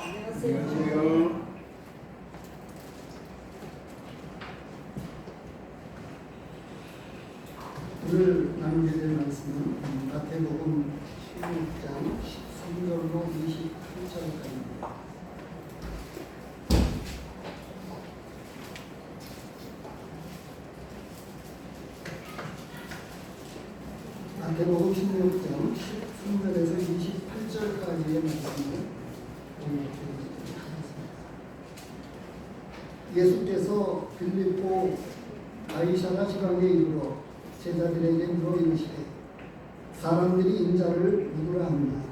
안녕하세요. 오늘 나누게 될 말씀은 마태복음 16장 13절로 28절까지입니다. 마태복음 16장 13절에서 28절까지의 말씀을 공유드리도록 하겠습니다. 예수께서 빌립보 아이사라 지방에 이르러 제자들에게 물어 이르시되 사람들이 인자를 누구라 하느냐.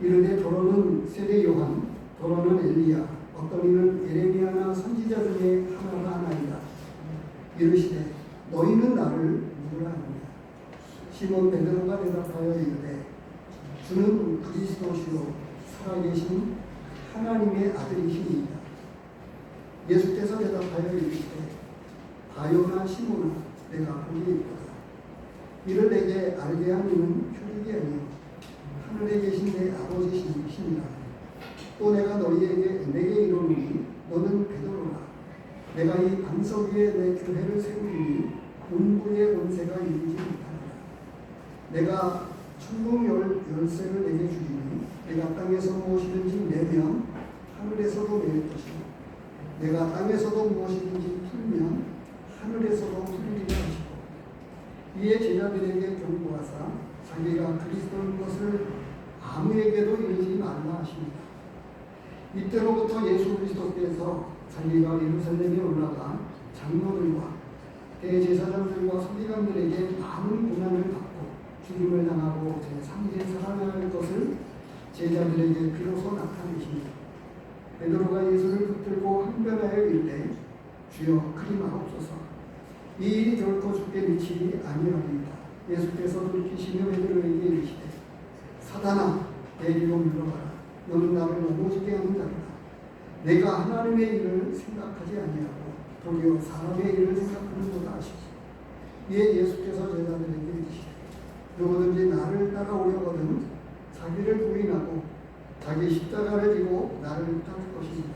이르되 더러는 세례 요한, 더러는 엘리야, 어떤 이는 에레미야나 선지자 중에 하나가 하나이다. 이르시되 너희는 나를 누구라 하느냐. 시몬 베드로가 대답하여 이르되 주는 그리스도시요 살아계신 하나님의 아들이시니이다. 예수께서 대답하여 이르시되 바요나 시몬아 내가 보기 있도다. 이를 내게 알게 한 이는 표적이 아니요 하늘에 계신 내 아버지시니라. 또 내가 너희에게 내게 이르노니 너는 베드로라. 내가 이 반석 위에 내 교회를 세우리니 음부의 권세가 이루지 못하리라. 내가 천국 열쇠를 내게 주리니 내가 땅에서 무엇이든지 내면 하늘에서도 낼 것이고 내가 땅에서도 무엇이든지 풀면 하늘에서도 풀리리라 하시고 이에 제자들에게 경고하사 자기가 그리스도인 것을 아무에게도 이르지 말라 하십니다. 이때로부터 예수 그리스도께서 자기가 예루살렘에 올라가 장로들과 대제사장들과 서기관들에게 많은 고난을 받고 죽임을 당하고 제3일 살아날 것을 제자들에게 비로소 나타내십니다. 베드로가 예수를 붙들고 항변하여 이르되 주여 그리 마옵소서. 이 일이 결코 죽게 미치지 아니하리이다. 예수께서 돌이키시며 베드로에게 이르시되 사단아 내 뒤로 물러가라. 너는 나를 넘어지게 하는 자로다. 내가 하나님의 일을 생각하지 아니하고 도리어 사람의 일을 생각하는도다 하시고 이에 예수께서 제자들에게 이르시되 누구든지 나를 따라오려거든 자기를 부인하고 자기 십자가를 지고 나를 따를 것입니다.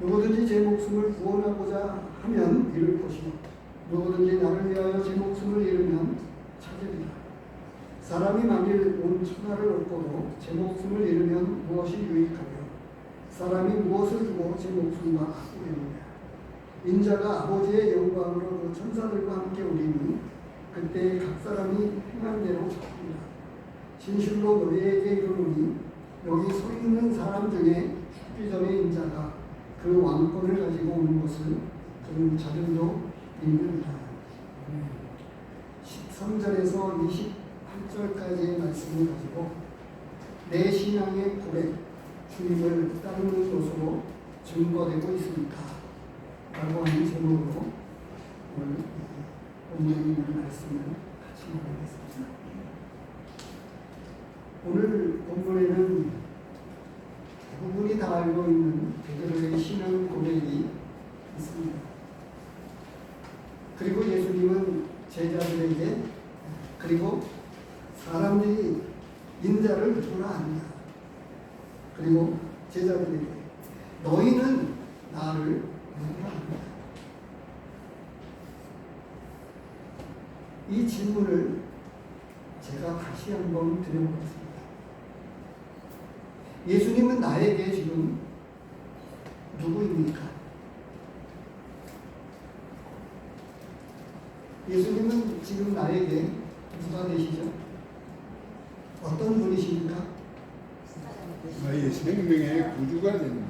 누구든지 제 목숨을 구원하고자 하면 잃을 것이요 누구든지 나를 위하여 제 목숨을 잃으면 찾으리라. 사람이 만일 온 천하를 얻고도 제 목숨을 잃으면 무엇이 유익하며 사람이 무엇을 주고 제 목숨과 바꾸겠느냐. 인자가 아버지의 영광으로 그 천사들과 함께 오리니 그때 각 사람이 행한 대로 받으리라. 진실로 너희에게 이르노니 여기 서 있는 사람 중에 죽기 전에 인자가 그 왕권을 가지고 오는 것을 그런 자들도 읽는다. 13절에서 28절까지의 말씀을 가지고 내 신앙의 고백, 주님을 따르는 것으로 증거되고 있습니까? 라고 하는 제목으로 오늘 본문에 있는 말씀을 같이 나누겠습니다. 오늘 본문에는 대부분이 다 알고 있는 베드로의 신앙 고백이 있습니다. 그리고 예수님은 제자들에게 그리고 사람들이 인자를 누구라 하느냐. 그리고 제자들에게 너희는 나를 누구라 하느냐. 이 질문을 제가 다시 한번 드려보겠습니다. 예수님은 나에게 지금 누구입니까? 예수님은 지금 나에게 누가 되시죠? 어떤 분이십니까? 나의 생명의 구주가 됩니다.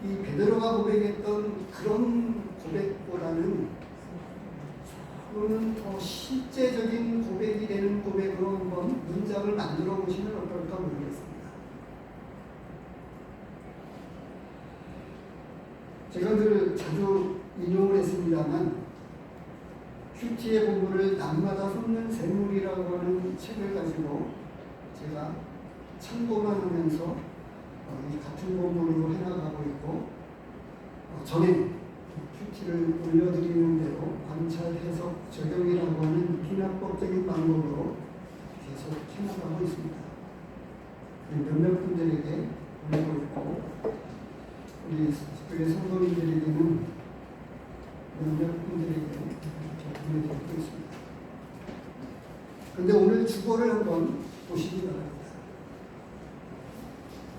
이 베드로가 고백했던 그런 고백보다는 또는 더 실제적인 고백이 되는 고백으로 한번 문장을 만들어 보시면 어떨까 모르겠습니다. 제가 늘 자주 인용을 했습니다만 큐티의 본문을 날마다 솟는 샘물이라고 하는 책을 가지고 제가 참고만 하면서 이 같은 본문으로 해나가고 있고 전에 큐티를 올려드리는 대로 관찰, 해석, 적용이라고 하는 비납법적인 방법으로 계속 해나가고 있습니다. 몇몇 분들에게 보내고 있고 우리 성도님들에게는 몇몇 분들에게 보내드리고 있습니다. 그런데 오늘 주보를 한번 보시기 바랍니다.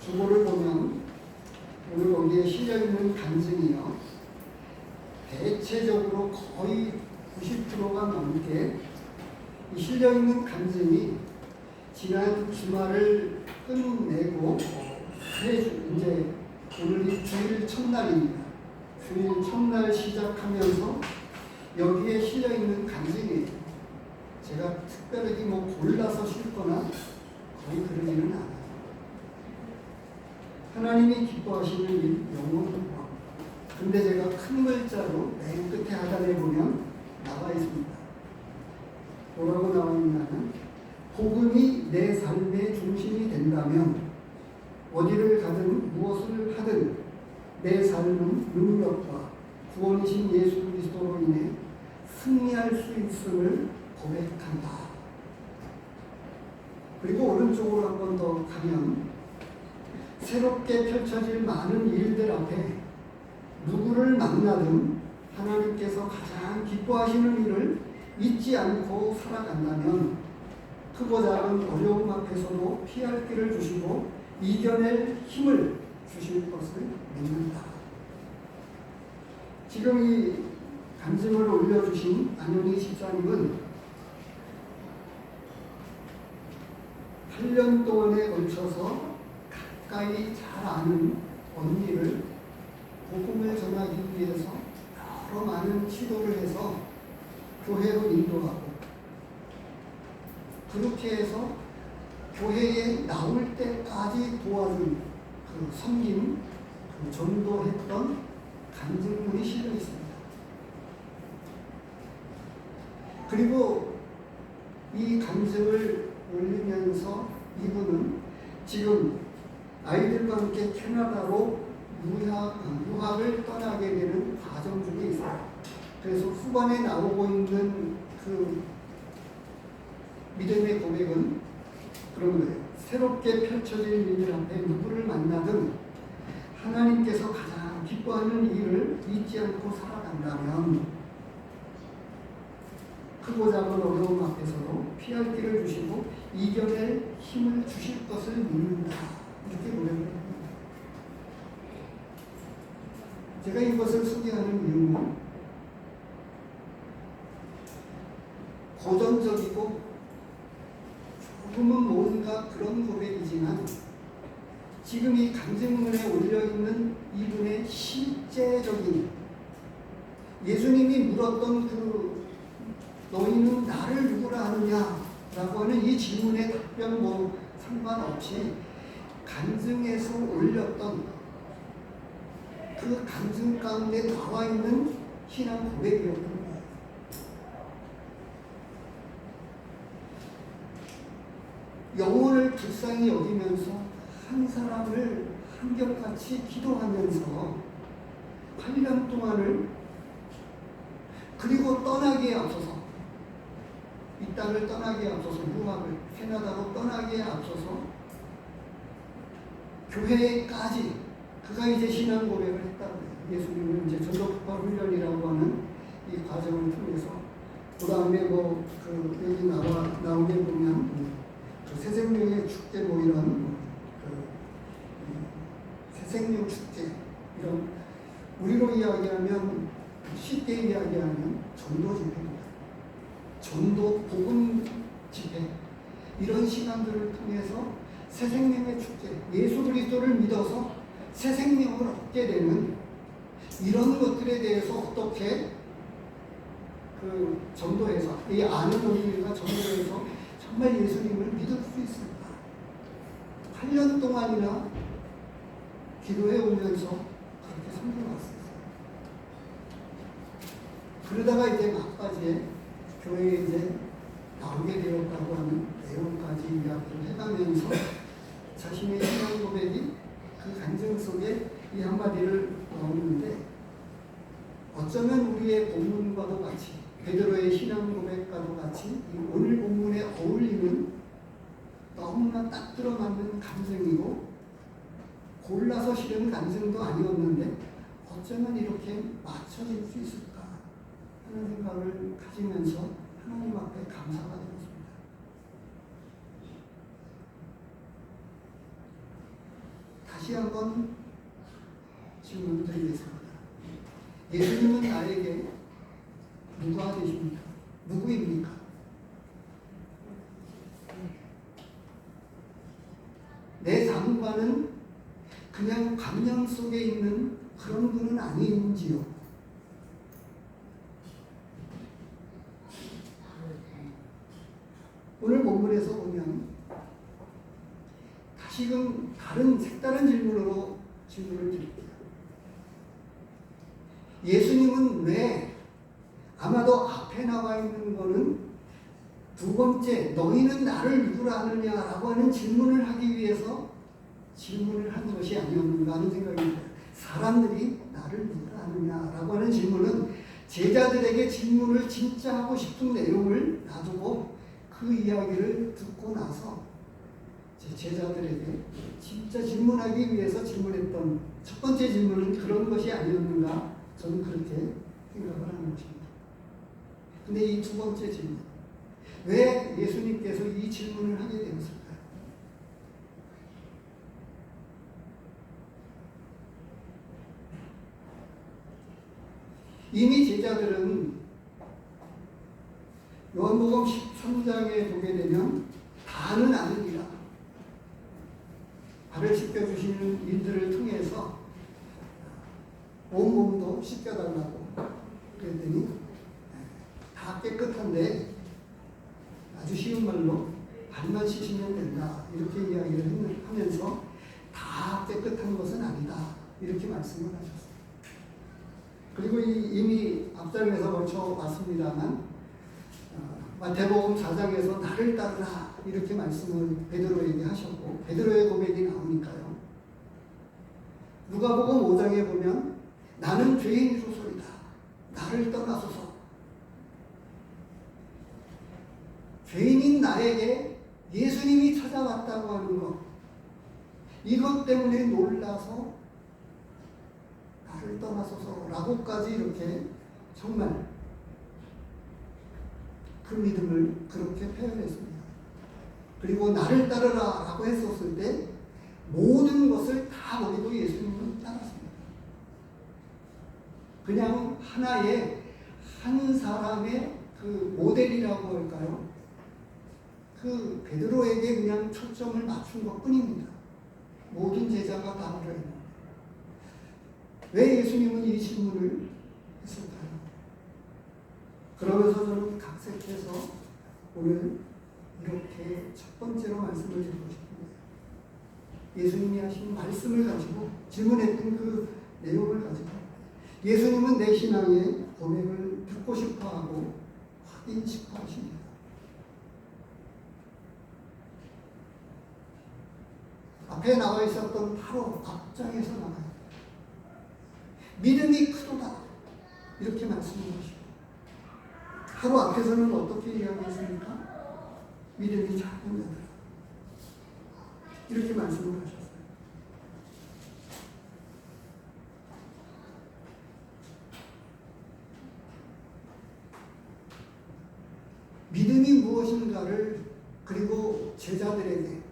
주보를 보면 오늘 거기에 실려있는 간증이요, 대체적으로 거의 90%가 넘게 이 실려있는 간증이 지난 주말을 끝내고 이제 오늘이 주일 첫날입니다. 주일 첫날 시작하면서 여기에 실려있는 간증이에요. 제가 특별히 골라서 싣거나 거의 그러지는 않아요. 하나님이 기뻐하시는 일, 영원한 구원. 근데 제가 큰 글자로 맨 끝에 하단에 보면 나와 있습니다. 뭐라고 나와 있냐면, 복음이 내 삶의 중심이 된다면 어디를 가든 무엇을 하든 내 삶은 능력과 구원이신 예수 그리스도로 인해 승리할 수 있음을 고백한다. 그리고 오른쪽으로 한 번 더 가면 새롭게 펼쳐질 많은 일들 앞에 누구를 만나든 하나님께서 가장 기뻐하시는 일을 잊지 않고 살아간다면 크고 작은 어려움 앞에서도 피할 길을 주시고 이겨낼 힘을 주실 것을 믿는다. 지금 이 간증을 올려주신 안현희 집사님은 8년 동안에 걸쳐서 가까이 잘 아는 언니를 복음을 전하기 위해서 여러 많은 시도를 해서 교회로 인도하고, 그렇게 해서 교회에 나올 때까지 도와준 그 섬김, 그 전도했던 간증문이 실려 있습니다. 그리고 이 간증을 올리면서 이분은 지금 아이들과 함께 캐나다로 유학을 떠나게 되는 과정 중에 있어요. 그래서 후반에 나오고 있는 그 믿음의 고백은 그런 거예요. 새롭게 펼쳐질 일들 앞에 누구를 만나든 하나님께서 가장 기뻐하는 일을 잊지 않고 살아간다면 크고 작은 어려움 앞에서도 피할 길을 주시고 이겨낼 힘을 주실 것을 믿는다. 이렇게 고백을 합니다. 제가 이것을 소개하는 이유는 고전적이고 조금은 뭔가 그런 고백이지만 지금 이 간증문에 올려있는 이분의 실제적인, 예수님이 물었던 그 너희는 나를 누구라 하느냐 라고 하는 이 질문의 답변 상관없이 간증에서 올렸던 그 간증 가운데 나와 있는 신앙 고백이었던 거예요. 영혼을 불쌍히 여기면서 한 사람을 한결같이 기도하면서 8년 동안을, 그리고 떠나기에 앞서서, 이 땅을 떠나기에 앞서서, 유학을 캐나다로 떠나기에 앞서서 교회까지 그가 이제 신앙 고백을 했다고 해요. 예수님은 이제 전도폭발 훈련이라고 하는 이 과정을 통해서, 그 다음에 여기 나오게 보면 그 새생명의 축제 이런 새생명 축제, 이런 우리로 이야기하면, 쉽게 이야기하면 전도 집회입니다. 전도 복음 집회, 이런 시간들을 통해서 새생명의 축제, 예수 그리스도를 믿어서 새생명을 얻게 되는 이런 것들에 대해서 어떻게 그 전도해서, 이 아는 우리가 전도해서 정말 예수님을 믿을 수 있을까? 8년 동안이나 기도해 오면서 그렇게 섬겨왔어요. 그러다가 이제 막바지에 교회에 이제 나오게 되었다고 하는 내용까지 이야기를 해가면서 자신의 신앙 고백이 그 간증 속에 이 한마디를 넣었는데, 어쩌면 우리의 본문과도 같이, 베드로의 신앙 고백과도 같이 이 오늘 본문에 어울리는 너무나 딱 들어맞는 감정이고 골라서 실은 감정도 아니었는데 어쩌면 이렇게 맞춰질 수 있을까 하는 생각을 가지면서 하나님 앞에 감사가 되었습니다. 다시 한번 질문을 드리겠습니다. 예수님은 나에게 누가 되십니까? 누구입니까? 내 삶과는 그냥 감정 속에 있는 그런 분은 아닌지요? 오늘 본문에서 보면 다시금 다른 색다른 질문으로 질문을 드릴게요. 예수님은 왜 아마도 앞에 나와 있는 거는 두 번째 너희는 나를 누구라 하느냐라고 하는 질문을 하기 위해서 질문을 한 것이 아니었는가 하는 생각이 듭니다. 사람들이 나를 누구라 하느냐라고 하는 질문은 제자들에게 질문을 진짜 하고 싶은 내용을 놔두고 그 이야기를 듣고 나서 제자들에게 진짜 질문하기 위해서 질문했던 첫 번째 질문은 그런 것이 아니었는가 저는 그렇게 생각을 하는 것입니다. 근데 이 두 번째 질문, 왜 예수님께서 이 질문을 하게 되었을까요? 이미 제자들은 요한복음 13장에 보게 되면 다는 아니니라 발을 씻겨주시는 일들을 통해서 온몸도 씻겨달라고 그랬더니 다 깨끗한데 아주 쉬운 말로 발만 씻으면 된다 이렇게 이야기를 하면서 다 깨끗한 것은 아니다 이렇게 말씀을 하셨어요. 그리고 이미 앞장에서 걸쳐 왔습니다만 마태복음 4장에서 나를 따르라 이렇게 말씀을 베드로에게 하셨고 베드로의 고백이 나오니까요. 누가복음 5장에 보면 나는 죄인이로소이다 나를 떠나소서. 죄인인 나에게 예수님이 찾아왔다고 하는 것 이것 때문에 놀라서 나를 떠나소서라고까지 이렇게 정말 그 믿음을 그렇게 표현했습니다. 그리고 나를 따르라 라고 했었을 때 모든 것을 다 버리고 예수님은 따랐습니다. 그냥 하나의 한 사람의 그 모델이라고 할까요? 그 베드로에게 그냥 초점을 맞춘 것 뿐입니다. 모든 제자가 다 그래요. 왜 예수님은 이 질문을 했을까요? 그러면서 저는 각색해서 오늘 이렇게 첫 번째로 말씀을 드리고 싶습니다. 예수님이 하신 말씀을 가지고 질문했던 그 내용을 가지고 예수님은 내 신앙의 고백을 듣고 싶어하고 확인 싶어 하십니다. 앞에 나와 있었던 바로 앞장에서 나와요. 믿음이 크도다 이렇게 말씀하시고 바로 앞에서는 어떻게 이야기했습니까? 믿음이 작은 자들 이렇게 말씀을 하셨어요. 믿음이 무엇인가를 그리고 제자들에게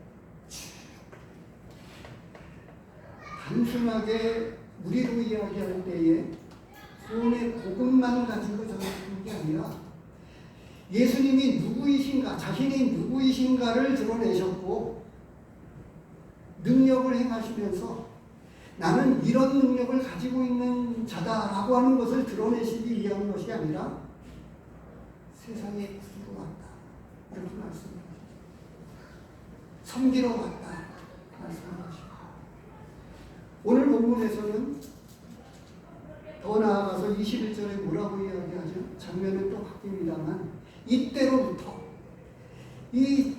단순하게 우리로 이야기할 때에 구원의 복음만 가지고 전하는 게 아니라 예수님이 누구이신가, 자신이 누구이신가를 드러내셨고 능력을 행하시면서 나는 이런 능력을 가지고 있는 자다라고 하는 것을 드러내시기 위한 것이 아니라 세상에 구주로 왔다 이렇게 말씀합니다. 섬기러 왔다 말씀하시고 오늘 본문에서는 더 나아가서 21절에 뭐라고 이야기하죠? 장면은 또 바뀝니다만 이때로부터 이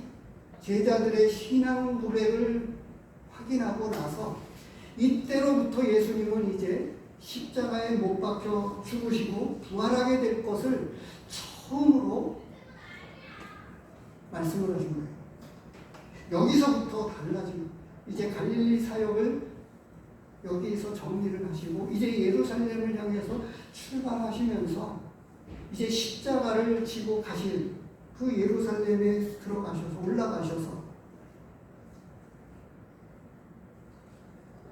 제자들의 신앙 고백을 확인하고 나서 이때로부터 예수님은 이제 십자가에 못 박혀 죽으시고 부활하게 될 것을 처음으로 말씀을 하신 거예요. 여기서부터 달라지는, 이제 갈릴리 사역을 여기서 정리를 하시고 이제 예루살렘을 향해서 출발하시면서 이제 십자가를 지고 가실 그 예루살렘에 들어가셔서 올라가셔서,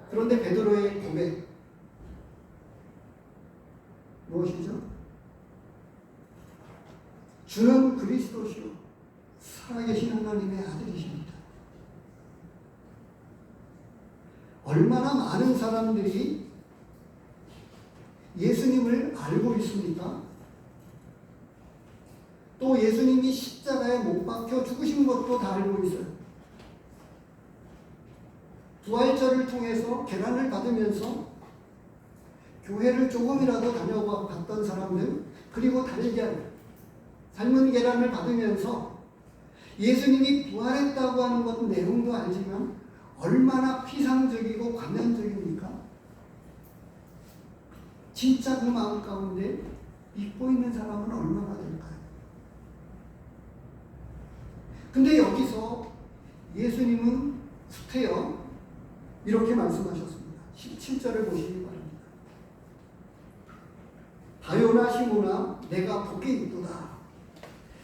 그런데 베드로의 고백 무엇이죠? 주는 그리스도시요 살아계신 하나님의 아들이십니다. 얼마나 많은 사람들이 예수님을 알고 있습니까? 또 예수님이 십자가에 못 박혀 죽으신 것도 다 알고 있어요. 부활절을 통해서 계란을 받으면서 교회를 조금이라도 다녀봤던 사람들, 그리고 달걀, 삶은 계란을 받으면서 예수님이 부활했다고 하는 것 내용도 알지만 얼마나 피상적이고 관념적입니까? 진짜 그 마음 가운데 믿고 있는 사람은 얼마나 될까요? 근데 여기서 예수님은 수태여 이렇게 말씀하셨습니다. 17절을 보시기 바랍니다. 다요나 시모나 내가 복이 있도다.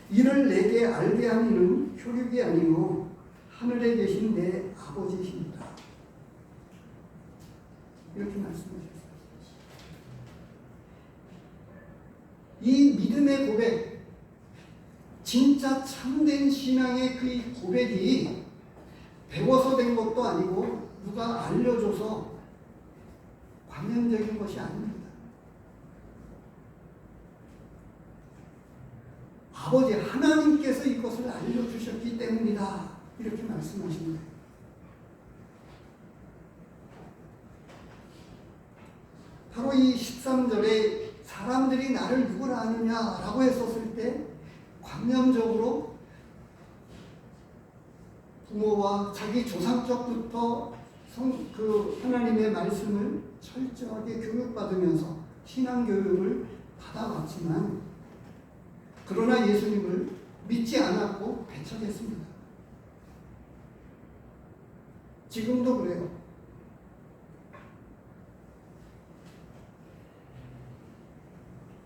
이를 내게 알게 한 이는 혈육이 아니요 하늘에 계신 내 아버지십니다. 이렇게 말씀하셨어요. 이 믿음의 고백, 진짜 참된 신앙의 그 고백이 배워서 된 것도 아니고 누가 알려줘서 관념적인 것이 아닙니다. 아버지 하나님께서 이것을 알려주셨기 때문이다. 이렇게 말씀하신 거예요. 바로 이 13절에 사람들이 나를 누구라 하느냐라고 했었을 때 관념적으로 부모와 자기 조상적부터 그 하나님의 말씀을 철저하게 교육받으면서 신앙교육을 받아왔지만 그러나 예수님을 믿지 않았고 배척했습니다. 지금도 그래요.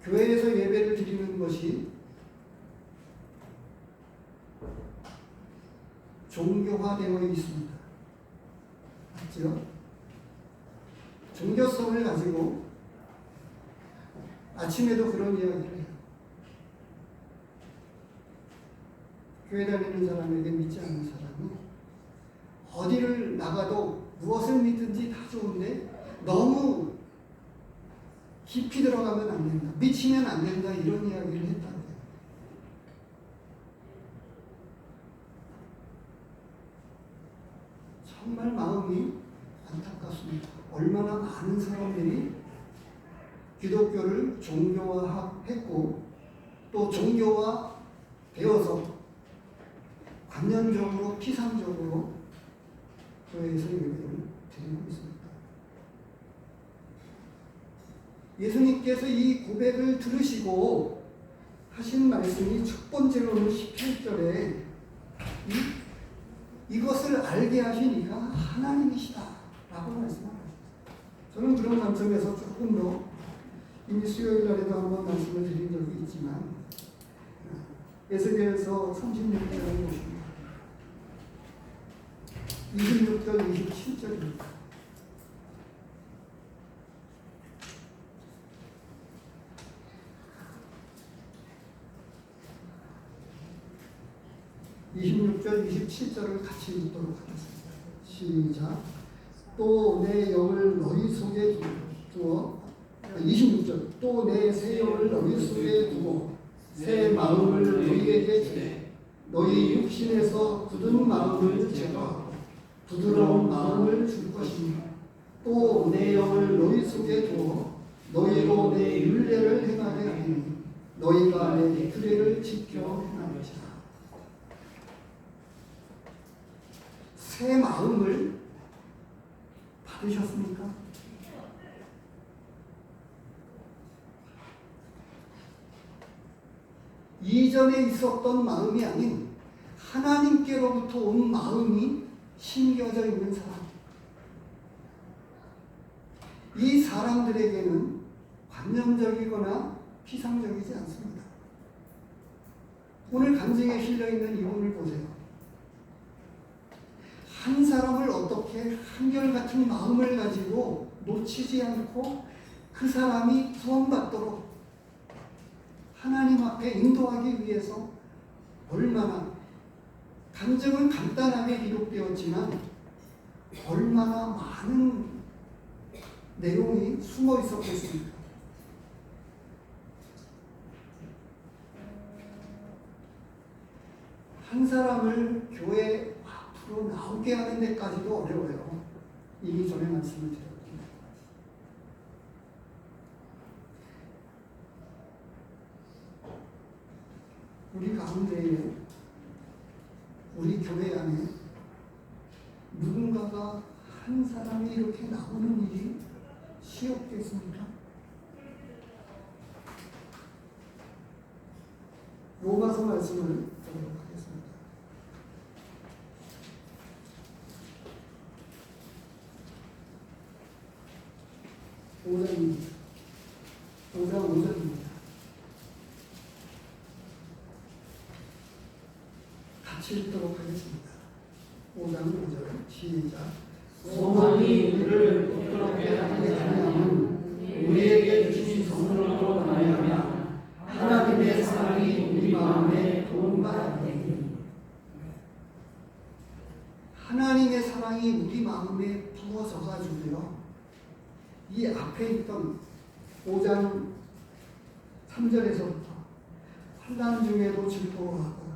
교회에서 예배를 드리는 것이 종교화되어 있습니다. 맞죠? 종교성을 가지고 아침에도 그런 이야기를 해요. 교회 다니는 사람에게 믿지 않는 사람은 어디를 나가도 무엇을 믿든지 다 좋은데 너무 깊이 들어가면 안 된다, 미치면 안 된다, 이런 이야기를 했다고 해요. 정말 마음이 안타깝습니다. 얼마나 많은 사람들이 기독교를 종교화했고 또 종교화 되어서 관념적으로 피상적으로 교회에서 예배를 드리고 있습니다. 예수님께서 이 고백을 들으시고 하신 말씀이 첫 번째로는 18절에 이것을 알게 하신 이가 하나님이시다 라고 말씀하셨어요. 저는 그런 관점에서 조금 더 이미 수요일 날에도 한번 말씀을 드린 적이 있지만 에스겔서 36절을 보십니다. 26절 27절입니다. (26절) 27절을 같이 읽도록 하겠습니다. 시작. 또 내 영을 너희 속에 두어 26절. 또 내 새 영을 너희 속에 두고 새 마음을 너희에게 주되 너희 육신에서 굳은 마음을 제거하고 부드러운 마음을 줄 것이며 또 내 영을 너희 속에 두어 너희로 내 율례를 행하게 하니 너희가 내 규례를 지켜 행하리라. 새 마음을 받으셨습니까? 이전에 있었던 마음이 아닌 하나님께로부터 온 마음이 심겨져 있는 사람. 이 사람들에게는 관념적이거나 피상적이지 않습니다. 오늘 간증에 실려있는 이분을 보세요. 한 사람을 어떻게 한결같은 마음을 가지고 놓치지 않고 그 사람이 구원받도록 하나님 앞에 인도하기 위해서 얼마나, 간증은 간단하게 기록되었지만 얼마나 많은 내용이 숨어 있었겠습니까? 한 사람을 교회 앞으로 나오게 하는 데까지도 어려워요. 이미 전에 말씀을 드렸습니다. 우리 가운데에, 우리 교회 안에 누군가가 한 사람이 이렇게 나오는 일이 쉬웠겠습니까? 로마서 말씀을 보도록 하겠습니다. 오장입니다. 5장 5절입니다. 같이 읽도록 하겠습니다. 5장 5절 시작. 소망이 우리를 부끄럽게 하지 아니하면 우리에게 주신 선물로 말미암아 하나님의 사랑이 우리 마음에 도움받아 되니. 하나님의 사랑이 우리 마음에 부어져 가지고요. 이 앞에 있던 5장 3절에서부터 환난 중에도 즐거워하고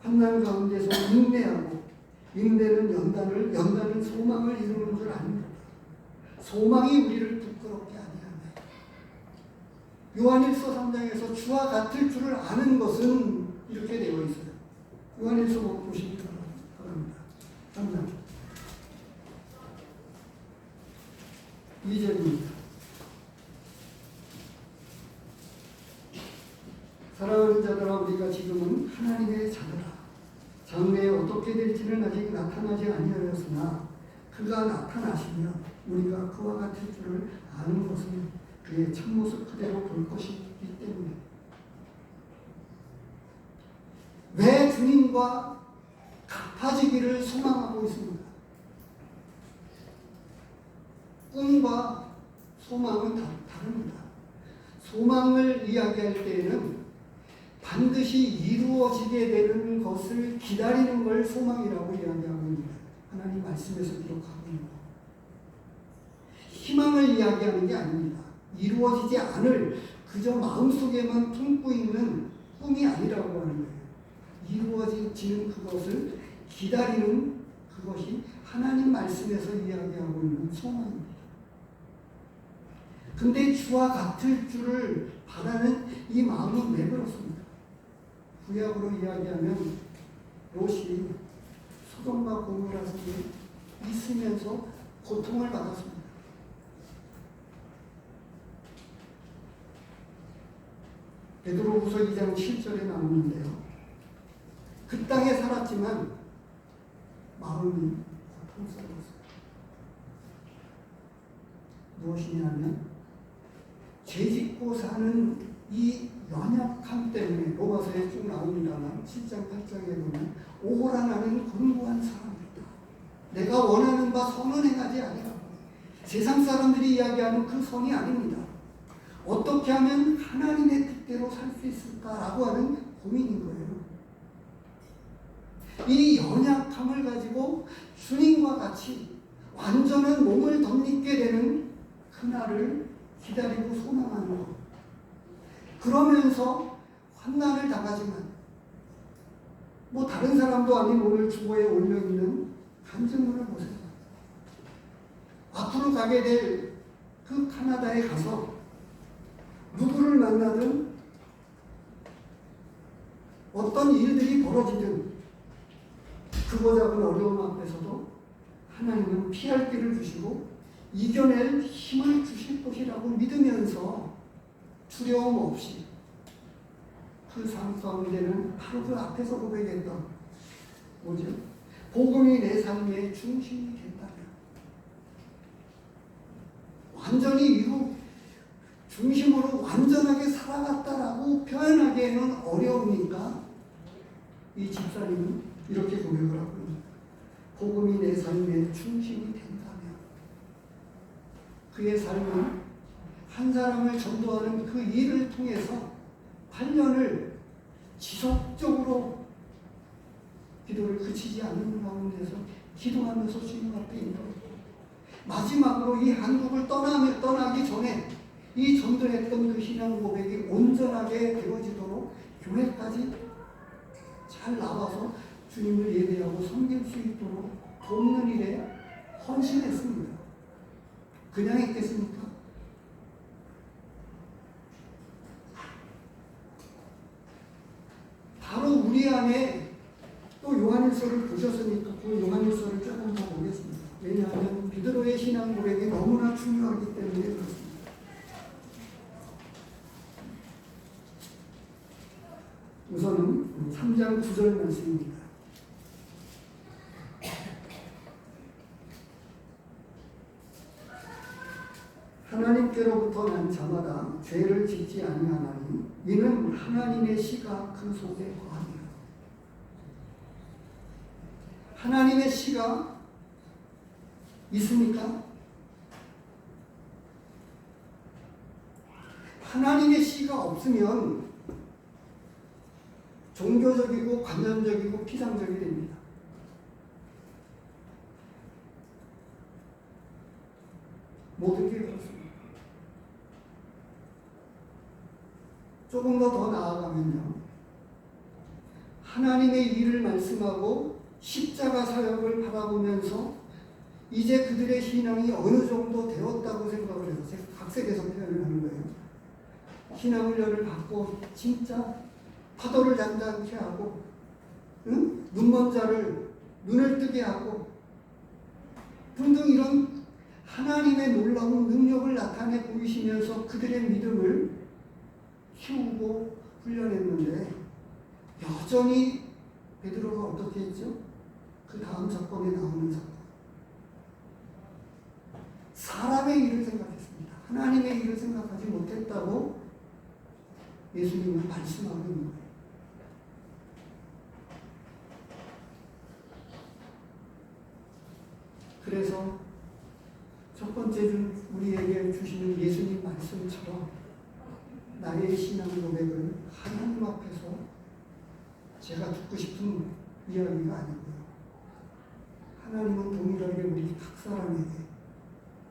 환난 가운데서 인내하고 인내는 연단은 소망을 이루는 줄 아닙니다. 소망이 우리를 부끄럽게 아니하네. 요한일서 3장에서 주와 같을 줄을 아는 것은 이렇게 되어 있어요. 요한일서 보시기 바랍니다. 3장 2절입니다. 사랑하는 자들아, 우리가 지금은 하나님의 자들아. 장래에 어떻게 될지는 아직 나타나지 아니하였으나 그가 나타나시면 우리가 그와 같을 줄을 아는 것은 그의 참모습 그대로 볼 것이기 때문에. 왜 주님과 같아지기를 소망하고 있습니다. 꿈과 소망은 다릅니다. 소망을 이야기할 때에는 반드시 이루어지게 되는 것을 기다리는 걸 소망이라고 이야기하고 있습니다. 하나님 말씀에서 기록하고 있는 것. 희망을 이야기하는 게 아닙니다. 이루어지지 않을, 그저 마음속에만 품고 있는 꿈이 아니라고 하는 거예요. 이루어지는 그것을 기다리는 그것이 하나님 말씀에서 이야기하고 있는 소망입니다. 근데 주와 같을 줄을 바라는 이 마음은 왜 그렇습니까? 구약으로 이야기하면 롯이 소돔과 고모라 속에 있으면서 고통을 받았습니다. 베드로후서 2장 7절에 나오는데요. 그 땅에 살았지만 마음이 고통스러웠어요. 무엇이냐면 죄짓고 사는 이 연약함 때문에, 로마서에 쭉 나옵니다만 7장 8장에 보면 오호라 나는 곤고한 사람이다. 내가 원하는 바 선은 행하지 아니하고. 세상 사람들이 이야기하는 그 선이 아닙니다. 어떻게 하면 하나님의 뜻대로 살 수 있을까라고 하는 고민인 거예요. 이 연약함을 가지고 주님과 같이 완전한 몸을 덧입게 되는 그날을 기다리고 소망하는 것. 그러면서 환난을 당하지만 다른 사람도 아닌 오늘 주보에 올려있는 간증문을 보세요. 앞으로 가게 될 그 카나다에 가서 누구를 만나든 어떤 일들이 벌어지든 크고 작은 어려움 앞에서도 하나님은 피할 길을 주시고 이겨낼 힘을 주실 것이라고 믿으면서 두려움 없이 그 삶 가운데는 바로 그 앞에서 고백했던 뭐죠? 복음이 내 삶의 중심이 된다면 완전히 이루 중심으로 완전하게 살아갔다라고 표현하기에는 어려우니까 이 집사님은 이렇게 고백을 하고 있습니다. 복음이 내 삶의 중심이 된다면 그의 삶은 한 사람을 전도하는 그 일을 통해서 8년을 지속적으로 기도를 그치지 않는 가운데서 기도하면서 주님 앞에 인도했고 마지막으로 이 한국을 떠나기 전에 이 전도했던 그 신앙 고백이 온전하게 되어지도록 교회까지 잘 나와서 주님을 예배하고 섬길 수 있도록 돕는 일에 헌신했습니다. 그냥 했겠습니까? 바로 우리 안에 또 요한일서를 보셨으니까 그 요한일서를 조금 더 보겠습니다. 왜냐하면 베드로의 신앙 고백이 너무나 중요하기 때문에 그렇습니다. 우선은 3장 9절 말씀입니다. 하나님께로부터 난 자마다 죄를 짓지 아니하나니 이는 하나님의 씨가 그 속에 거하니라. 하나님의 씨가 있습니까? 하나님의 씨가 없으면 종교적이고 관념적이고 피상적이 됩니다. 모든 게 그렇습니다. 조금 더 나아가면요. 하나님의 일을 말씀하고 십자가 사역을 바라보면서 이제 그들의 신앙이 어느 정도 되었다고 생각을 해서 제가 각색해서 표현을 하는 거예요. 신앙 훈련을 받고 진짜 파도를 잔잔케 하고 눈먼 자를 눈을 뜨게 하고 등등 이런 하나님의 놀라운 능력을 나타내 보이시면서 그들의 믿음을 키우고 훈련했는데 여전히 베드로가 어떻게 했죠? 그 다음 사건에 나오는 사건. 사람의 일을 생각했습니다. 하나님의 일을 생각하지 못했다고 예수님은 말씀하고 있는 거예요. 그래서 첫 번째 우리에게 주시는 예수님 말씀처럼 나의 신앙 고백을 하나님 앞에서 제가 듣고 싶은 이야기가 아니고요. 하나님은 동일하게 우리 각 사람에게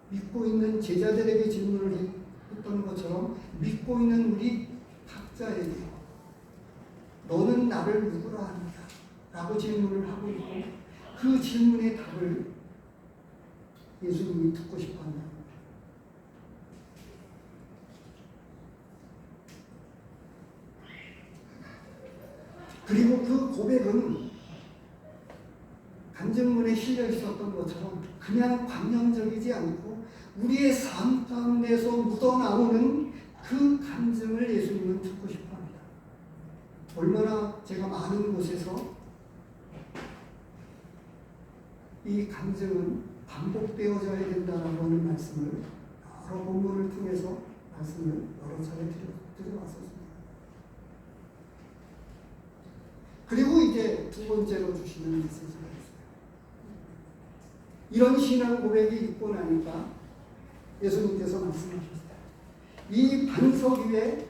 믿고 있는 제자들에게 질문을 했던 것처럼 믿고 있는 우리 각자에게 너는 나를 누구라 하느냐 라고 질문을 하고 있고 그 질문의 답을 예수님이 듣고 싶어 한다. 그리고 그 고백은 간증문에 실려 있었던 것처럼 그냥 관념적이지 않고 우리의 삶 가운데서 묻어나오는 그 간증을 예수님은 듣고 싶어 합니다. 얼마나 제가 많은 곳에서 이 간증은 반복되어져야 된다라고 하는 말씀을 여러 본문을 통해서 말씀을 여러 차례 드려왔었습니다. 그리고 이제 두 번째로 주시는 메시지가 있어요. 이런 신앙 고백이 있고 나니까 예수님께서 말씀하셨어요. 이 반석 위에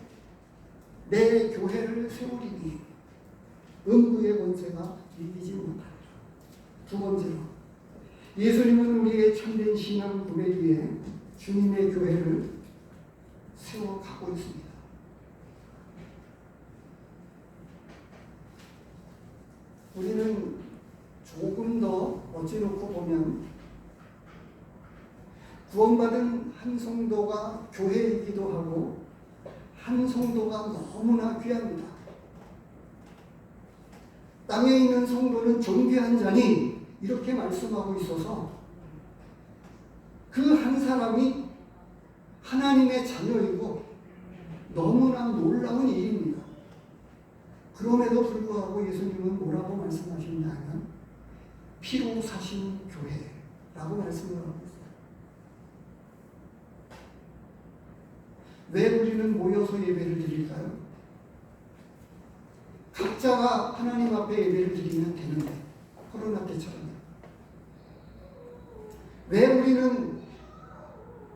내 교회를 세우리니 음부의 권세가 이기지 못하리라. 두 번째로 예수님은 우리의 참된 신앙 고백 위에 주님의 교회를 세워가고 있습니다. 우리는 조금 더 어찌놓고 보면 구원받은 한 성도가 교회이기도 하고 한 성도가 너무나 귀합니다. 땅에 있는 성도는 존귀한 자니 이렇게 말씀하고 있어서 그 한 사람이 하나님의 자녀이고 너무나 놀라운 일입니다. 그럼에도 불구하고 예수님은 뭐라고 말씀하셨냐면 피로 사신 교회라고 말씀을 하고 있어요. 왜 우리는 모여서 예배를 드릴까요? 각자가 하나님 앞에 예배를 드리면 되는데, 코로나 때처럼. 왜 우리는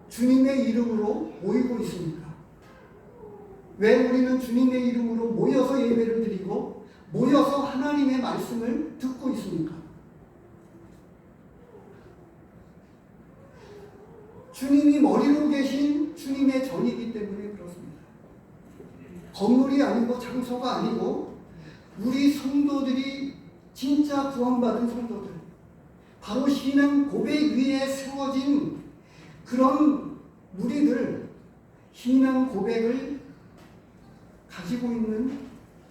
주님의 이름으로 모이고 있습니까? 왜 우리는 주님의 이름으로 모여서 예배를 드리고 모여서 하나님의 말씀을 듣고 있습니까? 주님이 머리로 계신 주님의 전이기 때문에 그렇습니다. 건물이 아니고 장소가 아니고 우리 성도들이 진짜 구원받은 성도들, 바로 신앙 고백 위에 세워진 그런 무리들, 신앙 고백을 가지고 있는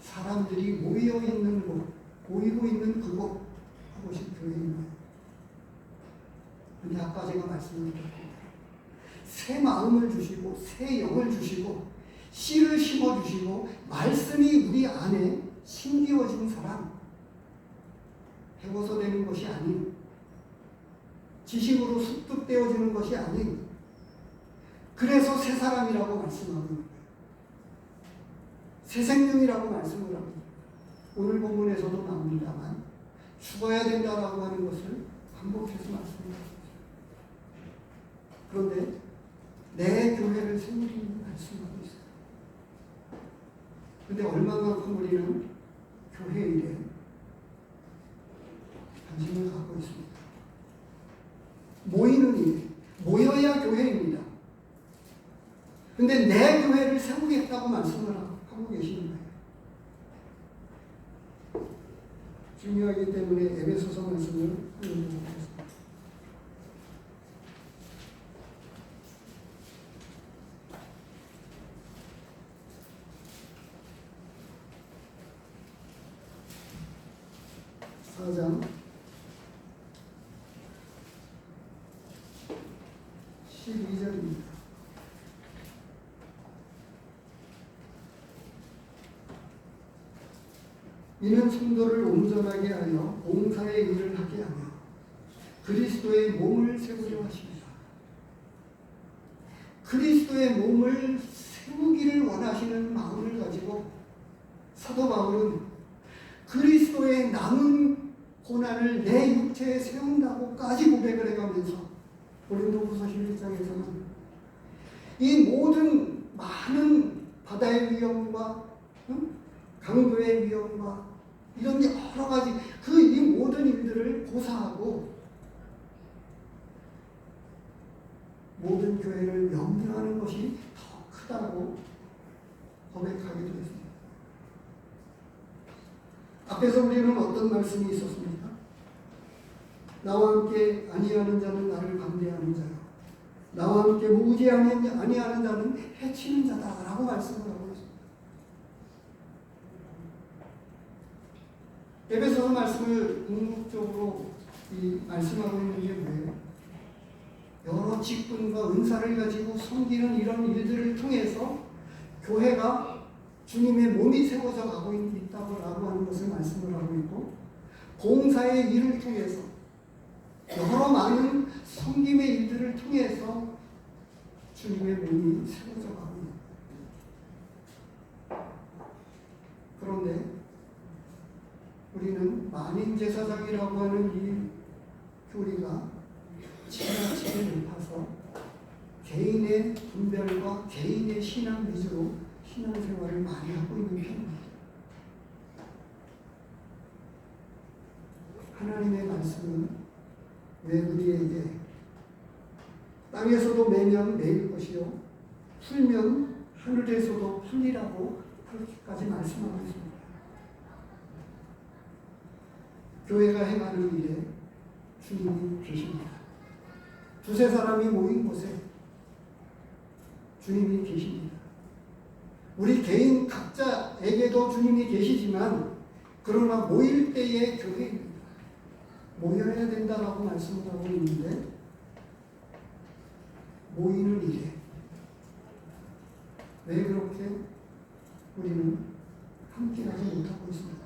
사람들이 모여 있는 곳, 모이고 있는 그곳, 그것이 교회입니다. 근데 아까 제가 말씀드렸고, 새 마음을 주시고, 새 영을 주시고, 씨를 심어주시고, 말씀이 우리 안에 심기어진 사람, 배워서 되는 것이 아닌, 지식으로 습득되어지는 것이 아닌, 그래서 새 사람이라고 말씀하는 거예요. 새 생명이라고 말씀을 합니다. 오늘 본문에서도 나옵니다만 죽어야 된다라고 하는 것을 반복해서 말씀합니다. 그런데 내 교회를 세우기는 말씀하고 있어요. 그런데 얼마만큼 우리는 교회 일에 관심을 갖고 있습니다. 모이는 일, 모여야 교회입니다. 근데 내 교회를 세우겠다고 말씀을 하고 계시는 거예요. 중요하기 때문에 에베소서 말씀을 읽어보겠습니다. 4장 12절입니다. 이는 성도를 온전하게 하여 봉사의 일을 하게 하며 그리스도의 몸을 세우려 하십니다. 그리스도의 몸을 세우기를 원하시는 마음을 가지고 사도 바울은 그리스도의 남은 고난을 내 육체에 세운다고까지 고백을 해가면서 고린도후서 11장에서는 이 모든 많은 바다의 위험과 강도의 위험과 이런 여러 가지 이 모든 일들을 고사하고 모든 교회를 명령하는 것이 더 크다고 고백하기도 했습니다. 앞에서 우리는 어떤 말씀이 있었습니까? 나와 함께 아니하는 자는 나를 반대하는 자요, 나와 함께 무지하면 아니하는 자는 해치는 자다라고 말씀을 하고 있습니다. 에베소서 말씀을 궁극적으로 말씀하고 있는 게 뭐예요? 여러 직분과 은사를 가지고 섬기는 이런 일들을 통해서 교회가 주님의 몸이 세워져 가고 있다고 하는 것을 말씀을 하고 있고, 봉사의 일을 통해서 여러 많은 섬김의 일들을 통해서 주님의 몸이 세워져 가고 있다. 그런데 우리는 만인제사장이라고 하는 이 교리가 지나치게 높아서 개인의 분별과 개인의 신앙 위주로 신앙생활을 많이 하고 있는 편입니다. 하나님의 말씀은 왜 우리에게 땅에서도 매면 매일 것이요 풀면 하늘에서도 풀리라고 그렇게까지 말씀하고 있습니다. 교회가 행하는 일에 주님이 계십니다. 두세 사람이 모인 곳에 주님이 계십니다. 우리 개인 각자에게도 주님이 계시지만 그러나 모일 때의 교회입니다. 모여야 된다라고 말씀을 하고 있는데 모이는 일에 왜 그렇게 우리는 함께하지 못하고 있습니다.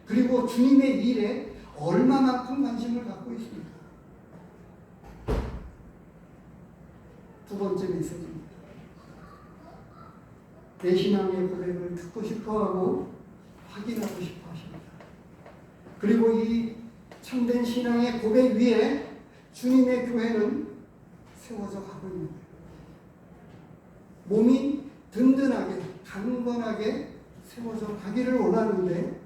그리고 주님의 일에 얼마만큼 관심을 갖고 있습니까? 두 번째 메시지입니다. 내 신앙의 고백을 듣고 싶어하고 확인하고 싶어 하십니다. 그리고 이 참된 신앙의 고백 위에 주님의 교회는 세워져 가고 있는 거예요. 몸이 든든하게 강건하게 세워져 가기를 원하는데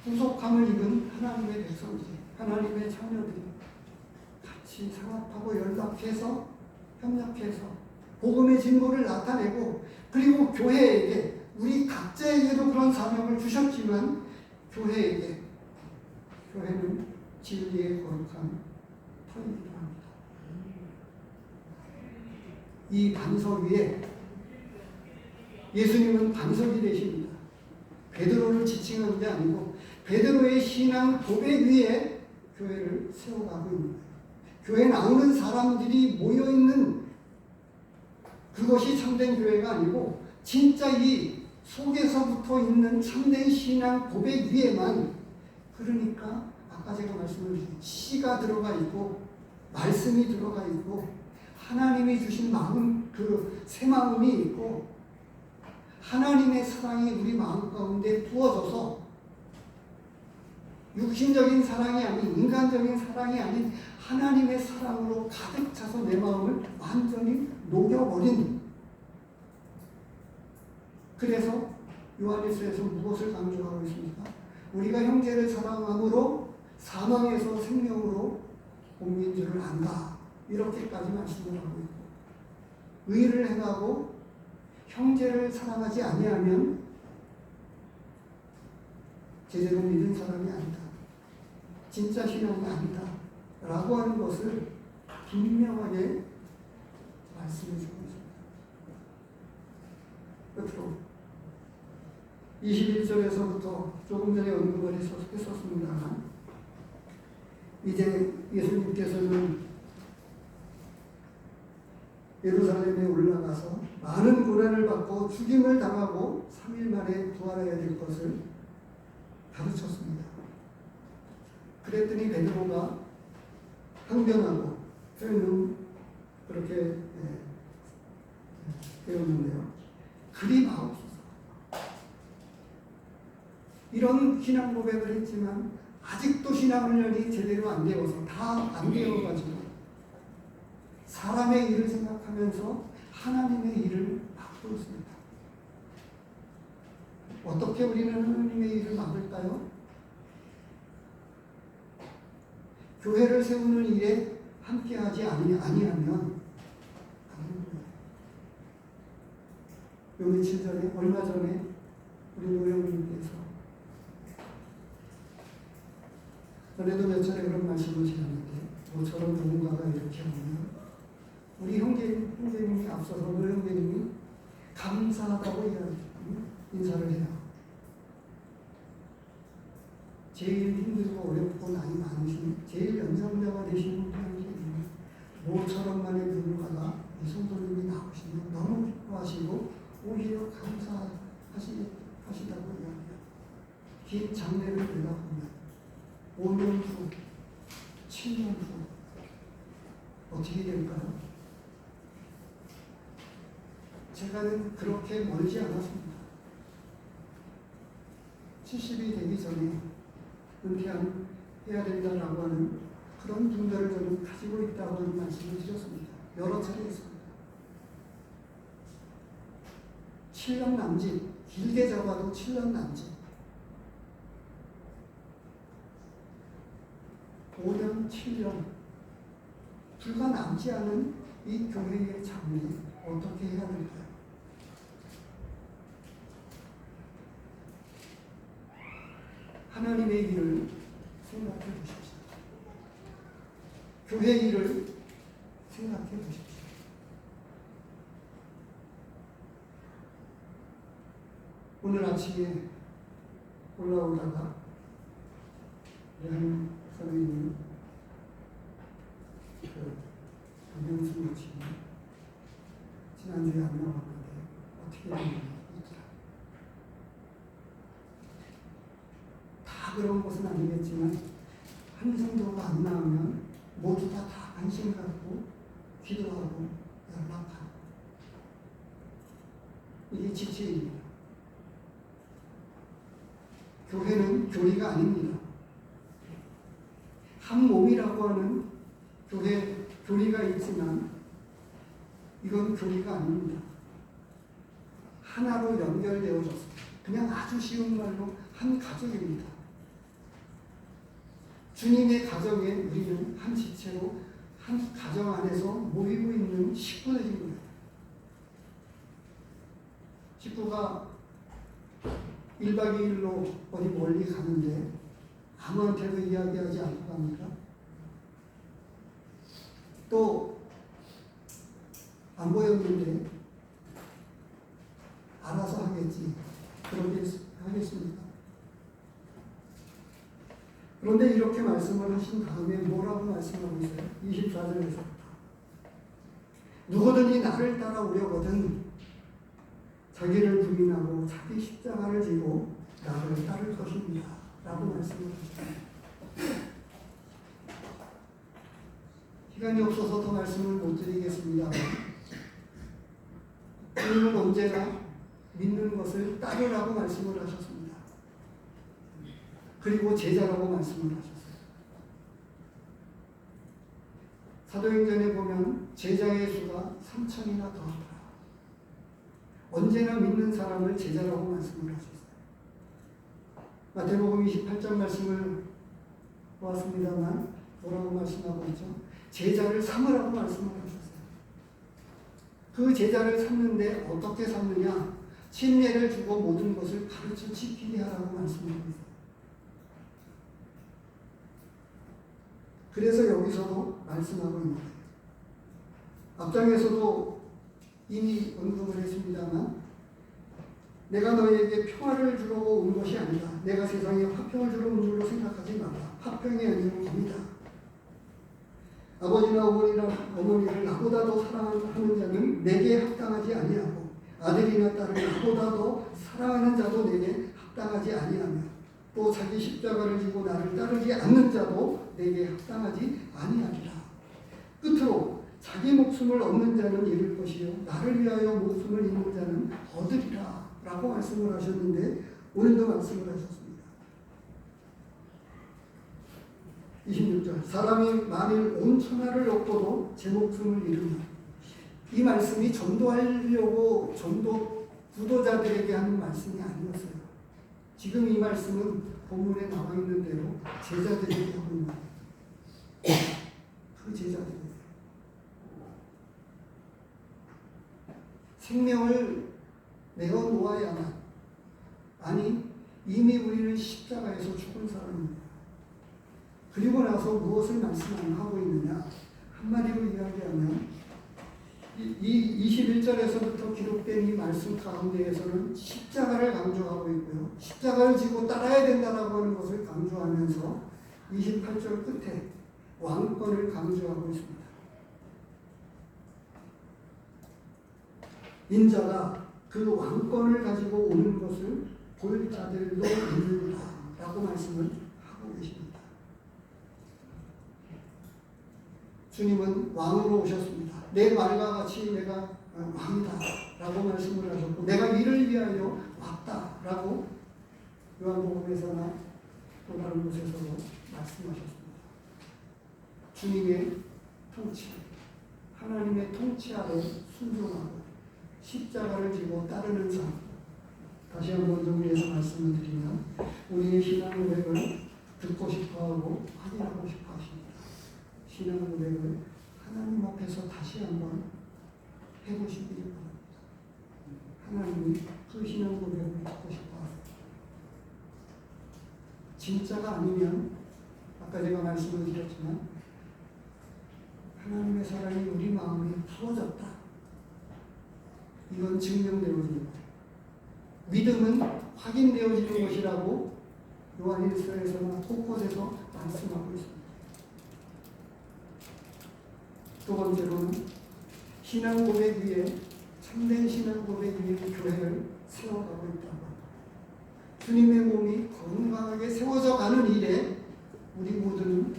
구속함을 입은 하나님의 백성들이, 하나님의 자녀들이 같이 상합하고 연락해서 협력해서 복음의 진보를 나타내고, 그리고 교회에게, 우리 각자에게도 그런 사명을 주셨지만 교회에게, 교회는 진리의 거룩한 터이기도 합니다. 이 반석 위에 예수님은 반석이 되십니다. 베드로를 지칭한 게 아니고 베드로의 신앙 고백 위에 교회를 세워가고 있는 거예요. 교회 나오는 사람들이 모여있는 그것이 참된 교회가 아니고 진짜 이 속에서부터 있는 참된 신앙 고백 위에만, 그러니까 아까 제가 말씀드린 씨가 들어가 있고 말씀이 들어가 있고 하나님이 주신 마음, 그 새 마음이 있고 하나님의 사랑이 우리 마음 가운데 부어져서 육신적인 사랑이 아닌, 인간적인 사랑이 아닌 하나님의 사랑으로 가득 차서 내 마음을 완전히 녹여버린. 그래서 요한일서에서 무엇을 강조하고 있습니까? 우리가 형제를 사랑함으로 사망에서 생명으로 옮긴 줄을 안다. 이렇게까지 말씀을 하고 있고, 의를 행하고 형제를 사랑하지 아니하면 제대로 믿은 사람이 아니다, 진짜 신앙이 아니다 라고 하는 것을 분명하게 말씀해 주고 있습니다. 끝으로 21절에서부터 조금 전에 언급을 했었습니다만, 이제 예수님께서는 예루살렘에 올라가서 많은 고난을 받고 죽임을 당하고 3일 만에 부활해야 될 것을 가르쳤습니다. 그랬더니 베드로가 항변하고 표현은 그렇게 배웠는데요. 그리 마옵소서. 이런 신앙 고백을 했지만 아직도 신앙 훈련이 제대로 안 되어서, 다 안 되어가지고 사람의 일을 생각하면서 하나님의 일을 막고 있습니다. 어떻게 우리는 하나님의 일을 막을까요? 교회를 세우는 일에 함께하지 아니하면 요 며칠 전에, 얼마 전에 우리 노영님께서, 전에도 몇 차례 그런 말씀을 드렸는데, 모처럼 누군가가 이렇게 하면 우리 형제님이 앞서서 노영님이 감사하다고 인사를 해요. 제일 힘들고 어렵고 나이 많으신, 제일 연장자가 되시는 우리 형제님이 모처럼 만에 누군가가 이 성도님이 나오시면 너무 기뻐하시고 오히려 감사하시다고 이야기해요. 긴 장례를 내다 보면 5년 후, 7년 후 어떻게 될까요? 제가는 그렇게 멀지 않았습니다. 70이 되기 전에 은퇴해야 된다라고 하는 그런 분들을 저는 가지고 있다고 하는 말씀을 드렸습니다. 여러 차례 했습니다. 7년 남짓, 길게 잡아도 7년 남짓, 5년, 7년, 불과 남지 않은 이 교회의 장래 어떻게 해야 될까요? 하나님의 일을 생각해 보십시오. 교회 일을 생각해 보십시오. 오늘 아침에 올라오다가 한 선생님, 강명수 모치님 지난주에 안 나왔는데 어떻게 되는지 있더라. 있지만 한 성도가 안 나오면 모두 다 관심 갖고 기도하고 연락하고 이게 지체입니다. 교회는 교리가 아닙니다. 한 몸이라고 하는 교리가 있지만 이건 교리가 아닙니다. 하나로 연결되어졌습니다. 그냥 아주 쉬운 말로 한 가족입니다. 주님의 가정에 우리는 한 지체로 한 가정 안에서 모이고 있는 식구들인 거예요. 식구가 1박 2일로 어디 멀리 가는데 아무한테도 이야기하지 않고 갑니까? 또 안 보였는데 알아서 하겠지. 그렇게 하겠습니까? 그런데 이렇게 말씀을 하신 다음에 뭐라고 말씀하고 있어요? 24절에서부터 누구든지 나를 따라오려거든 자기를 부인하고 자기 십자가를 지고 나를 따를 것입니다. 라고 말씀을 하셨습니다. 시간이 없어서 더 말씀을 못 드리겠습니다. 주님은 언제나 믿는 것을 따르라고 말씀을 하셨습니다. 그리고 제자라고 말씀을 하셨어요. 사도행전에 보면 제자의 수가 3,000이나 더하더라. 언제나 믿는 사람을 제자라고 말씀을 하셨어요. 마태복음 28장 말씀을 보았습니다만 뭐라고 말씀하고 있죠? 제자를 삼으라고 말씀을 하셨어요. 그 제자를 삼는데 어떻게 삼느냐? 침례를 주고 모든 것을 가르쳐 지키게 하라고 말씀하고 있어요. 그래서 여기서도 말씀하고 있는 거예요. 앞장에서도 이미 언급을 했습니다만 내가 너희에게 평화를 주러 온 것이 아니다. 내가 세상에 화평을 주러 온 줄로 생각하지 마라. 화평이 아니고 겁니다. 아버지나 어머니를 나보다 더 사랑하는 자는 내게 합당하지 아니하고 아들이나 딸을 나보다 더 사랑하는 자도 내게 합당하지 아니하며 또 자기 십자가를 지고 나를 따르지 않는 자도 내게 합당하지 아니하리라. 끝으로 자기 목숨을 얻는 자는 잃을 것이요 나를 위하여 목숨을 잃는 자는 얻으리라 라고 말씀을 하셨는데 오늘도 말씀을 하셨습니다. 26절 사람이 만일 온 천하를 얻고도 제 목숨을 잃으면 이 말씀이 전도하려고 구도자들에게 하는 말씀이 아니었어요. 지금 이 말씀은 본문에 나와 있는 대로 제자들에게 하고 있는 거예요. 그 제자들이에요. 생명을 내어 놓아야만 아니 이미 우리는 십자가에서 죽은 사람입니다. 그리고 나서 무엇을 말씀하고 있느냐 한마디로 이야기하면 이 21절에서부터 기록된 이 말씀 가운데에서는 십자가를 강조하고 있고요. 십자가를 지고 따라야 된다라고 하는 것을 강조하면서 28절 끝에 왕권을 강조하고 있습니다. 인자가 그 왕권을 가지고 오는 것을 볼 자들도 있느니라 라고 말씀을 하고 계십니다. 주님은 왕으로 오셨습니다. 내 말과 같이 내가 왕이다 라고 말씀을 하셨고 내가 이를 위하여 왔다 라고 요한복음에서나 또 다른 곳에서도 말씀하셨습니다. 주님의 통치, 하나님의 통치 아래 순종하고 십자가를 지고 따르는 삶. 다시 한번 정리해서 말씀을 드리면 우리의 신앙 고백을 듣고 싶어하고 확인하고 싶어 하십니다. 신앙 고백을 하나님 앞에서 다시 한번 해보시기 바랍니다. 하나님이 그 신앙 고백을 듣고 싶어 하세요. 진짜가 아니면 아까 제가 말씀을 드렸지만 하나님의 사랑이 우리 마음에 부어졌다. 이건 증명되어지는 거예요. 믿음은 확인되어지는 것이라고 요한일서에서나 곳곳에서 말씀하고 있습니다. 두 번째로는 신앙 고백 위에 참된 신앙 고백 위에 교회를 세워가고 있다고 합니다. 주님의 몸이 건강하게 세워져 가는 일에 우리 모두는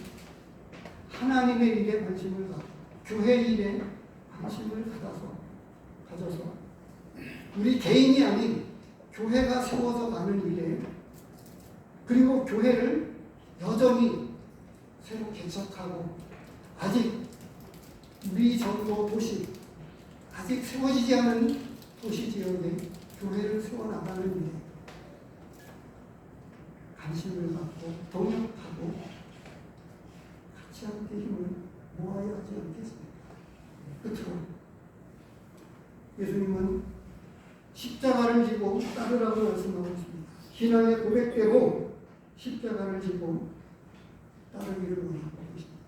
하나님의 일에 관심을 갖고 교회 일에 관심을 가져서 우리 개인이 아닌 교회가 세워서 가는 일에 그리고 교회를 여전히 새로 개척하고 아직 우리 전도 도시 아직 세워지지 않은 도시 지역에 교회를 세워나가는 일에 관심을 갖고 동역하고 같이 함께 힘을 모아야 하지 않겠습니까? 그렇죠? 예수님은 십자가를 지고 따르라고 말씀하고 있습니다. 신앙의 고백대로 십자가를 지고 따르기를 원하고 계십니다.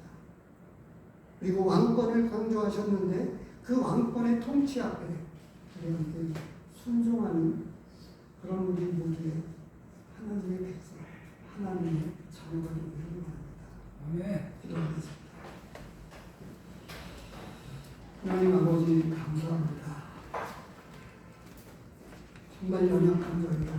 그리고 왕권을 강조하셨는데 그 왕권의 통치 앞에 우리한테 순종하는 그런 우리 모두의 하나님의 백성, 하나님의 자녀가 되기를 원합니다. 아멘. 기도하겠습니다. 하나님 아버지 감사합니다. 정말 연약한 저희가